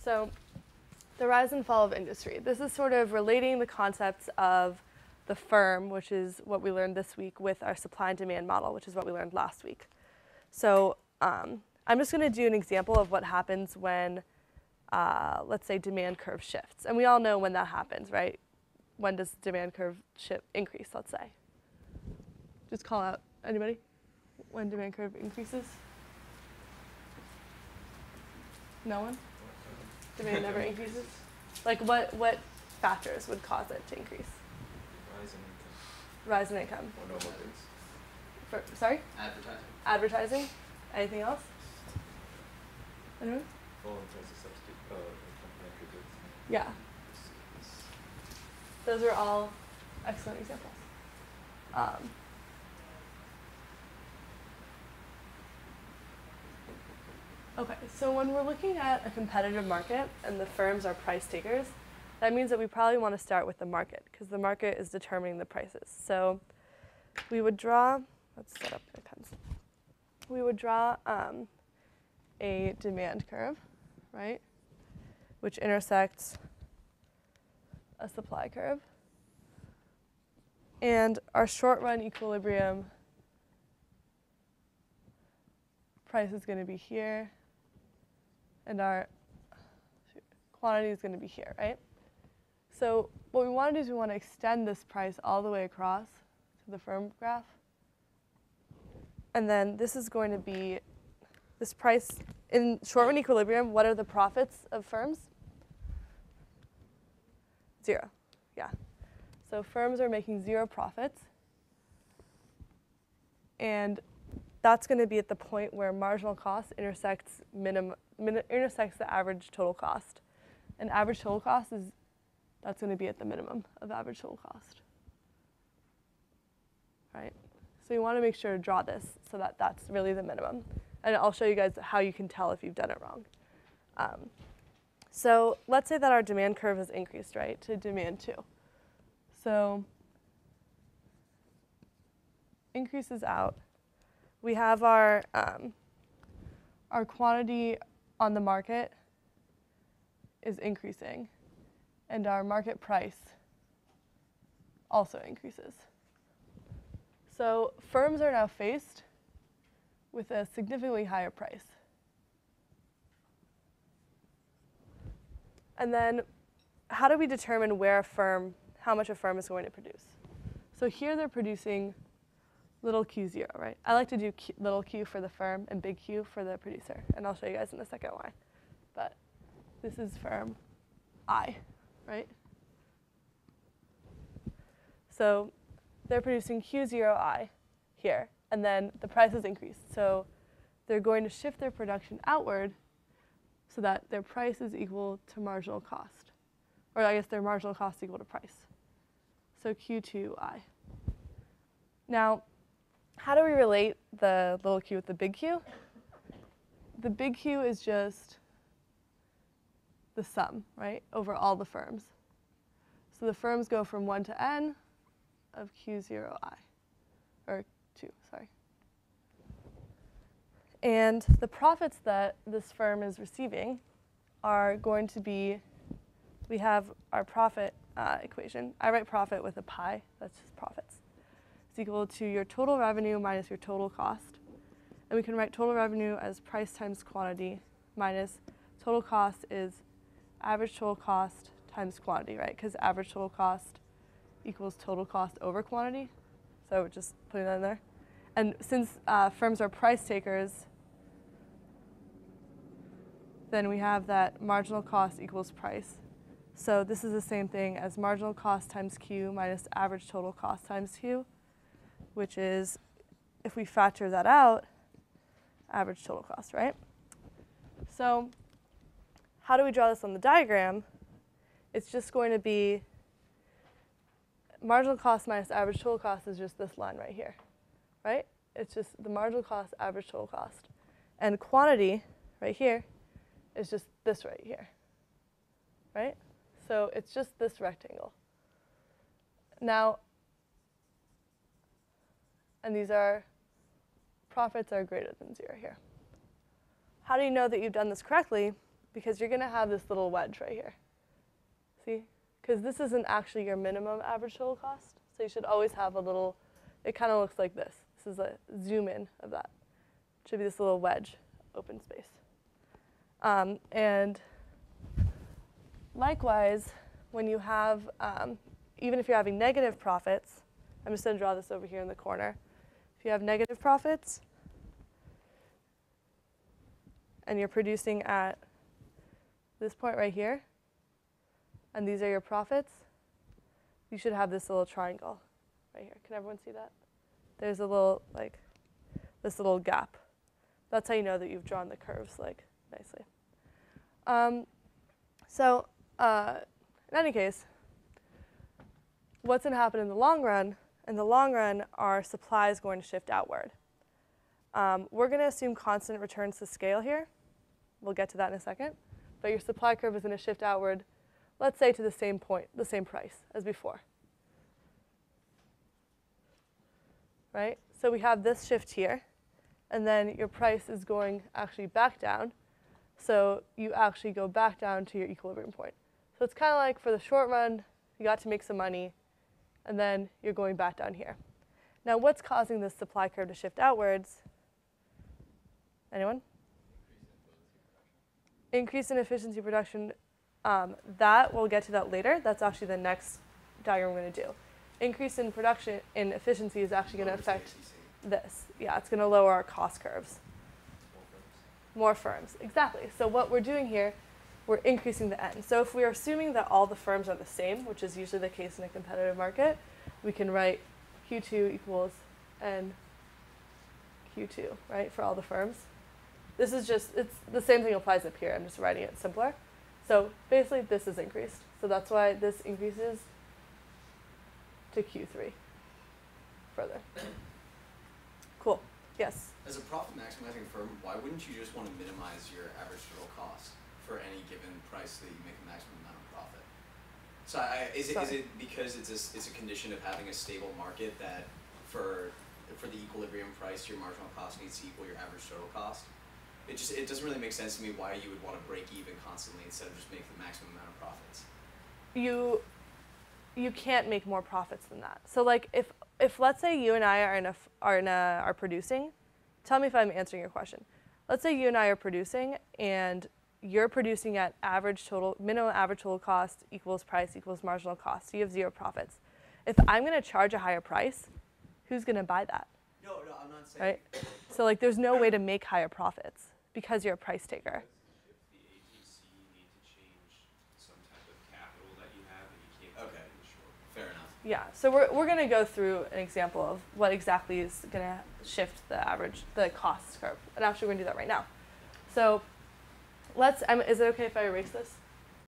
So the rise and fall of industry. This is sort of relating the concepts of the firm, which is what we learned this week, with our supply and demand model, which is what we learned last week. So I'm just going to do an example of what happens when, let's say, demand curve shifts. And we all know when that happens, right? When does demand curve increase, let's say? Just call out anybody when demand curve increases. No one? Demand never increases? Like what factors would cause it to increase? Rise in income. Rise in income. Or normal things. Sorry? Advertising. Advertising? Anything else? Anyone? Fall in price of complementary goods. Yeah. Those are all excellent examples. Okay, so when we're looking at a competitive market and the firms are price takers, that means that we probably want to start with the market because the market is determining the prices. So we would draw, let's set up my pens. We would draw a demand curve, right, which intersects a supply curve. And our short run equilibrium price is going to be here, and our quantity is going to be here, right? So what we want to do is we want to extend this price all the way across to the firm graph. And then this is going to be this price in short run equilibrium. What are the profits of firms? 0, yeah. So firms are making 0 profits. And that's going to be at the point where marginal cost intersects intersects the average total cost. And average total cost that's going to be at the minimum of average total cost. Right? So you want to make sure to draw this so that that's really the minimum. And I'll show you guys how you can tell if you've done it wrong. So let's say that our demand curve has increased, right, to demand 2. So increases out. We have our quantity on the market is increasing, and our market price also increases. So firms are now faced with a significantly higher price. And then how do we determine how much a firm is going to produce? So here they're producing little q0, right? I like to do little q for the firm and big Q for the producer, and I'll show you guys in a second why. But this is firm I, right? So they're producing q0i here, and then the price has increased. So they're going to shift their production outward so that their price is equal to marginal cost. Or I guess their marginal cost is equal to price. So q2i. Now, how do we relate the little q with the big Q? The big Q is just the sum, right, over all the firms. So the firms go from 1 to n of q0i, or 2, sorry. And the profits that this firm is receiving are going to be, we have our profit equation. I write profit with a pi, that's just profits. It's equal to your total revenue minus your total cost. And we can write total revenue as price times quantity minus total cost is average total cost times quantity, right? Because average total cost equals total cost over quantity. So we're just putting that in there. And since firms are price takers, then we have that marginal cost equals price. So this is the same thing as marginal cost times Q minus average total cost times Q, which is, if we factor that out, average total cost, right? So how do we draw this on the diagram? It's just going to be marginal cost minus average total cost is just this line right here, right? It's just the marginal cost, average total cost. And quantity right here is just this right here, right? So it's just this rectangle. Now, and these are, profits are greater than 0 here. How do you know that you've done this correctly? because you're going to have this little wedge right here. See? Because this isn't actually your minimum average total cost. So you should always have a little, it kind of looks like this. This is a zoom in of that. It should be this little wedge, open space. And likewise, when you have, even if you're having negative profits, I'm just going to draw this over here in the corner. If you have negative profits, and you're producing at this point right here, and these are your profits, you should have this little triangle right here. Can everyone see that? There's a little, like, this little gap. That's how you know that you've drawn the curves, like, nicely. In any case, what's going to happen in the long run? In the long run, our supply is going to shift outward. We're going to assume constant returns to scale here. We'll get to that in a second. But your supply curve is going to shift outward, let's say to the same point, the same price as before. Right? So we have this shift here, and then your price is going actually back down. So you actually go back down to your equilibrium point. So it's kind of like for the short run, you got to make some money, and then you're going back down here. Now, what's causing this supply curve to shift outwards? Anyone? Increase in efficiency production. That, we'll get to that later. That's actually the next diagram we're going to do. Increase in production in efficiency is actually going to affect this. Yeah, it's going to lower our cost curves. More firms, exactly. So what we're doing here, we're increasing the N. So if we're assuming that all the firms are the same, which is usually the case in a competitive market, we can write Q2 equals N Q2, right, for all the firms. This is just, it's the same thing applies up here. I'm just writing it simpler. So basically, this is increased. So that's why this increases to Q3 further. Cool. Yes? As a profit maximizing firm, why wouldn't you just want to minimize your average total cost for any given price so that you make a maximum amount of profit? So is it because it's a condition of having a stable market that for the equilibrium price, your marginal cost needs to equal your average total cost? It doesn't really make sense to me why you would want to break even constantly instead of just make the maximum amount of profits. You can't make more profits than that. So like if let's say you and I are producing, tell me if I'm answering your question. Let's say you and I are producing and you're producing at minimum average total cost equals price equals marginal cost. So you have 0 profits. If I'm going to charge a higher price, who's going to buy that? No, I'm not saying. Right? So like there's no way to make higher profits because you're a price taker. If the ATC need to change some type of capital that you have, and you can't do that in the short run. Fair enough. Yeah, so we're going to go through an example of what exactly is going to shift the cost curve. And actually we're going to do that right now. So is it okay if I erase this?